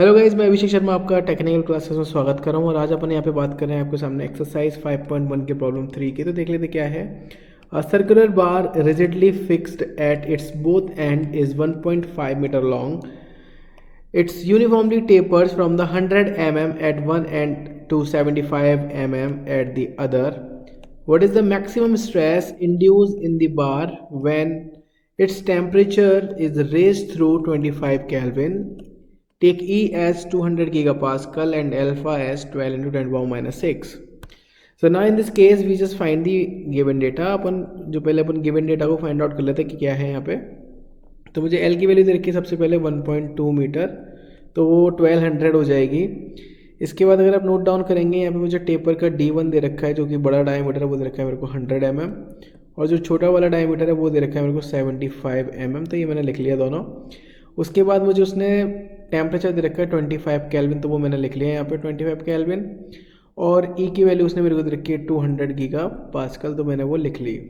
Hello guys, मैं अभिषेक शर्मा आपका technical classes में स्वागत कर रहा हूँ। और आज अपन यहाँ पे बात कर रहे हैं आपके सामने एक्सरसाइज 5.1 के प्रॉब्लम 3 की। तो देख लेते क्या है। A circular bar rigidly fixed at its both end is 1.5 metre long. It's uniformly tapers from the 100 mm at one end to 75 mm at the other. What is the maximum stress induced in the bar when its temperature is raised through 25 Kelvin? Take E as 200 gigapascal and alpha as 12 into 10 power minus 6. So now in this case we just find the given data. अपन जो पहले अपन given data को find out कर लेते हैं कि क्या है यहाँ पे। तो मुझे L की वैल्यू दे रखी है सबसे पहले 1.2 मीटर, तो वो 1200 हो जाएगी। इसके बाद अगर आप नोट डाउन करेंगे, यहाँ पे मुझे टेपर का D1 दे रखा है जो कि बड़ा डायमीटर है, वो दे रखा है मेरे को 100 mm, और जो छोटा वाला डायमीटर है वो दे रखा है मेरे को 75 mm। तो ये मैंने लिख लिया दोनों। उसके बाद मुझे उसने टेम्परेचर दे रखा है 25 केल्विन, तो वो मैंने लिख लिया यहाँ पे 25 केल्विन। और ई की वैल्यू उसने मेरे को दे रखी है 200 गीगा पास्कल, तो मैंने वो लिख ली।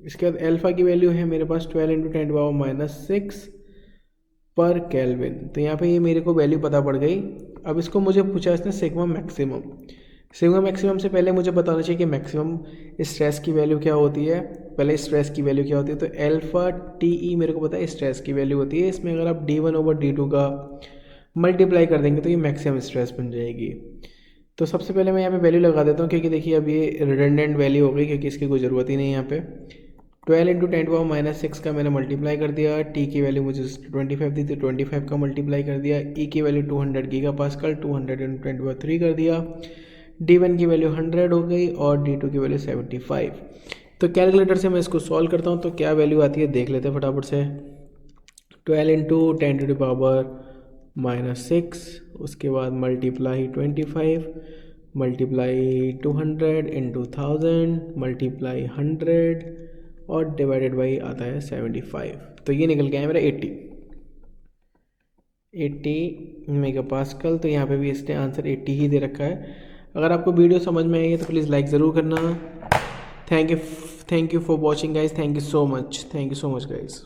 इसके बाद अल्फा की वैल्यू है मेरे पास 12 इंटू 10 पावर माइनस 6 पर केल्विन। तो यहाँ पे ये मेरे को वैल्यू पता पड़ गई। अब इसको मुझे पूछा इसने सिग्मा मैक्सिमम। सिग्मा मैक्सिमम से पहले मुझे बताना चाहिए कि मैक्सिमम स्ट्रेस की वैल्यू क्या होती है। पहले स्ट्रेस की वैल्यू क्या होती है, तो अल्फा टी ई मेरे को पता है स्ट्रेस की वैल्यू होती है। इसमें अगर आप D1/D2 का मल्टीप्लाई कर देंगे तो ये मैक्सिमम स्ट्रेस बन जाएगी। तो सबसे पहले मैं यहाँ पे वैल्यू लगा देता हूँ, क्योंकि देखिए अब ये रिडंडेंट वैल्यू हो गई, क्योंकि इसकी कोई ज़रूरत ही नहीं है यहाँ पे। 12 इंटू 10 पावर माइनस 6 का मैंने मल्टीप्लाई कर दिया। टी की वैल्यू मुझे 25 दी थी, 25 का मल्टीप्लाई कर दिया। ई की value 200 giga pascal, 200 into 10 power 3 कर दिया। D1 की वैल्यू 100 हो गई और D2 की वैल्यू 75। तो कैलकुलेटर से मैं इसको सॉल्व करता हूँ तो क्या वैल्यू आती है देख लेते हैं फटाफट से। 12 into 10 to the power minus 6, उसके बाद मल्टीप्लाई 25 मल्टीप्लाई 200 इंटू 1000 मल्टीप्लाई 100 और डिवाइडेड बाई आता है 75। तो ये निकल गया है मेरा 80 मेगा पास्कल। तो यहाँ पे भी इसने आंसर 80 ही दे रखा है। अगर आपको वीडियो समझ में आई है तो प्लीज़ लाइक ज़रूर करना। Thank you for watching guys. Thank you so much guys.